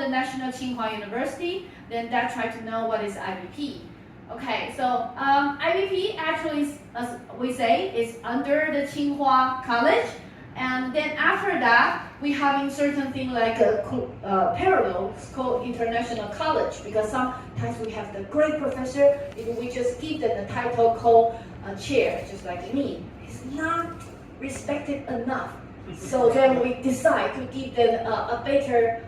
the National Tsinghua University, then that try to know what is IBP. Okay, so IBP actually, as we say, is under the Tsinghua College, and then after that, we having certain thing like a parallel called International College, because sometimes we have the great professor, if we just give them the title called chair, just like me, it's not respected enough. So then we decide to give them a better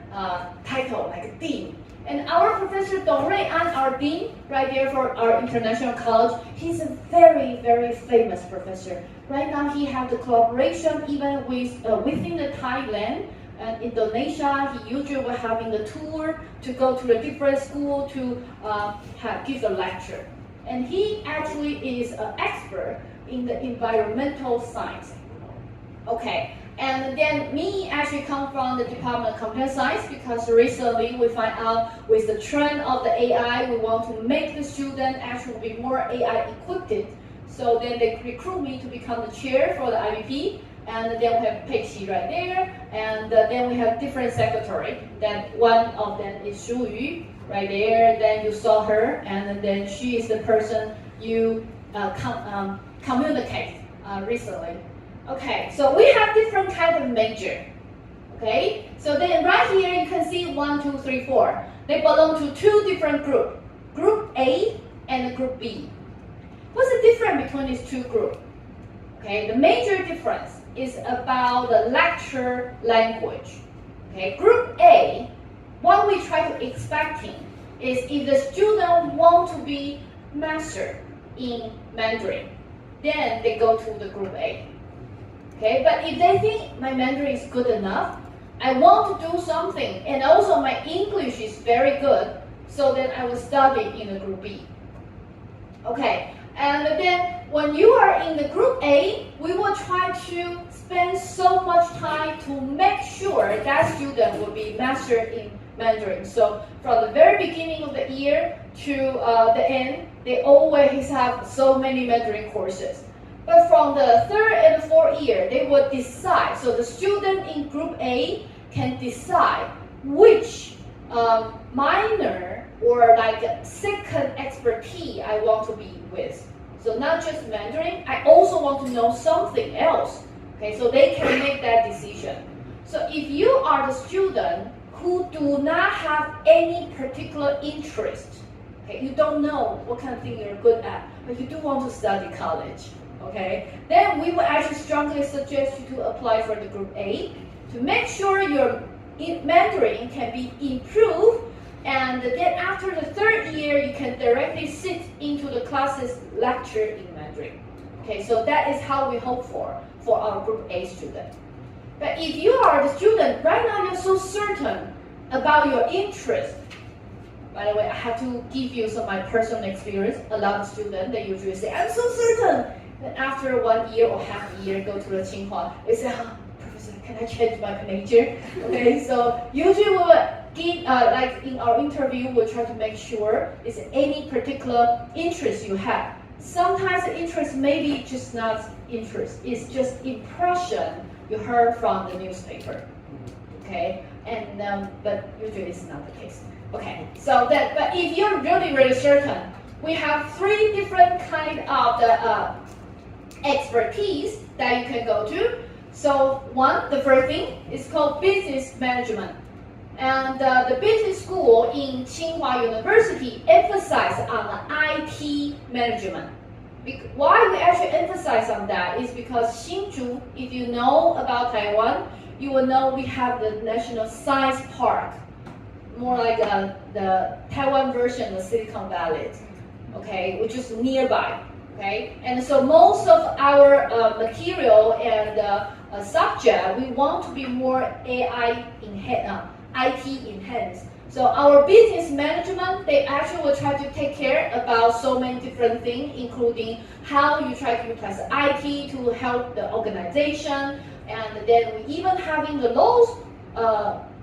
title, like dean. And our Professor Dong Rui An, our dean, right there for our international college, he's a very, very famous professor. Right now, he have the collaboration even with within the Thailand and Indonesia. He usually will having the tour to go to the different school to give a lecture. And he actually is an expert in the environmental science. Okay. And then me actually come from the Department of Computer Science, because recently we find out with the trend of the AI, we want to make the student actually be more AI equipped. So then they recruit me to become the chair for the IBP, and then we have Pei right there, and then we have different secretary. That one of them is Shu Yu right there. Then you saw her, and then she is the person you communicate recently. Okay, so we have different kind of major. Okay, so then right here you can see 1, 2, 3, 4. They belong to two different groups, Group A and Group B. What's the difference between these two groups? Okay, the major difference is about the lecture language. Okay, Group A, what we try to expecting is if the student want to be master in Mandarin, then they go to the Group A. Okay, but if they think my Mandarin is good enough, I want to do something, and also my English is very good, so then I will study in the Group B. Okay, and then when you are in the Group A, we will try to spend so much time to make sure that student will be master in Mandarin. So from the very beginning of the year to the end, they always have so many Mandarin courses. But from the third and fourth year, they will decide. So the student in Group A can decide which minor or like second expertise I want to be with. So not just Mandarin, I also want to know something else. Okay, so they can make that decision. So if you are the student who do not have any particular interest, okay, you don't know what kind of thing you're good at, but you do want to study college. Okay, then we will actually strongly suggest you to apply for the Group A to make sure your Mandarin can be improved, and then after the third year, you can directly sit into the classes lecture in Mandarin. Okay, so that is how we hope for our Group A student. But if you are the student, right now you're so certain about your interest. By the way, I have to give you some of my personal experience. A lot of students, they usually say, I'm so certain. And after 1 year or half a year, go to the Tsinghua, they say, Professor, can I change my major? Okay, so usually we will give, like in our interview, we'll try to make sure is any particular interest you have. Sometimes the interest may be just not interest, it's just impression you heard from the newspaper. Okay, and but usually it's not the case. Okay, so that, but if you're really, really certain, we have 3 different kind of the expertise that you can go to. So the first thing is called business management. And the business school in Tsinghua University emphasize on the IT management. Why we actually emphasize on that is because Hsinchu, if you know about Taiwan, you will know we have the National Science Park, more like the Taiwan version of Silicon Valley, okay, which is nearby. Okay, and so most of our material and subject, we want to be more IT enhanced. So our business management, they actually will try to take care about so many different things, including how you try to utilize IT to help the organization, and then we even having the laws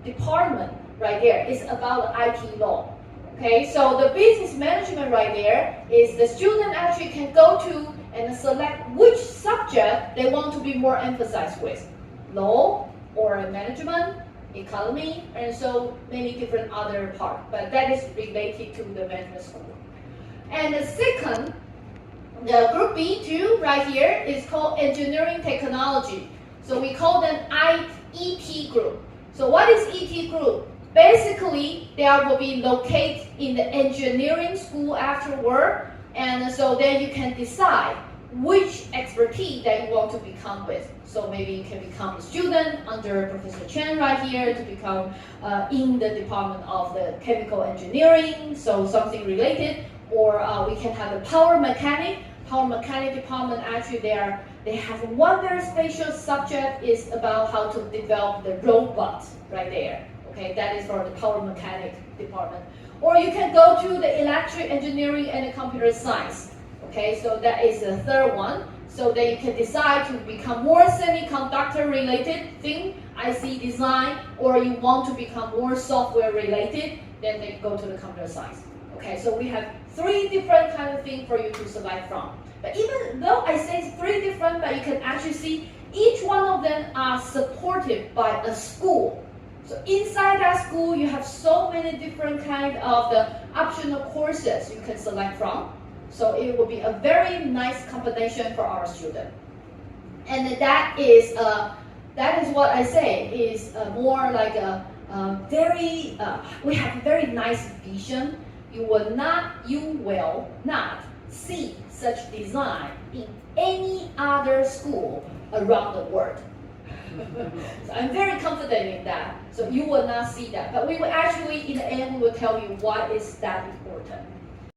department right there is about the IT law. Okay, so the business management right there is the student actually can go to and select which subject they want to be more emphasized with, law or management economy, and so many different other parts. But that is related to the management school. And the second, the group B2 right here is called engineering technology. So we call them ET group. So what is ET group? Basically, they will be located in the engineering school afterward, and so then you can decide which expertise that you want to become with. So maybe you can become a student under Professor Chen right here to become in the department of the chemical engineering, so something related, or we can have a power mechanic. Power mechanic department, actually they have one very special subject is about how to develop the robot right there. Okay, that is for the power mechanic department. Or you can go to the electric engineering and computer science. Okay, so that is the third one. So then you can decide to become more semiconductor related thing, IC design, or you want to become more software related, then they go to the computer science. Okay, so we have 3 different kind of things for you to select from. But even though I say 3 different, but you can actually see each one of them are supported by a school. So inside that school, you have so many different kind of the optional courses you can select from. So it will be a very nice combination for our student. And that is what I say is more like a very, we have a very nice vision. You will not see such design in any other school around the world. So I'm very confident in that. So you will not see that. But we will actually, in the end, we will tell you why is that important.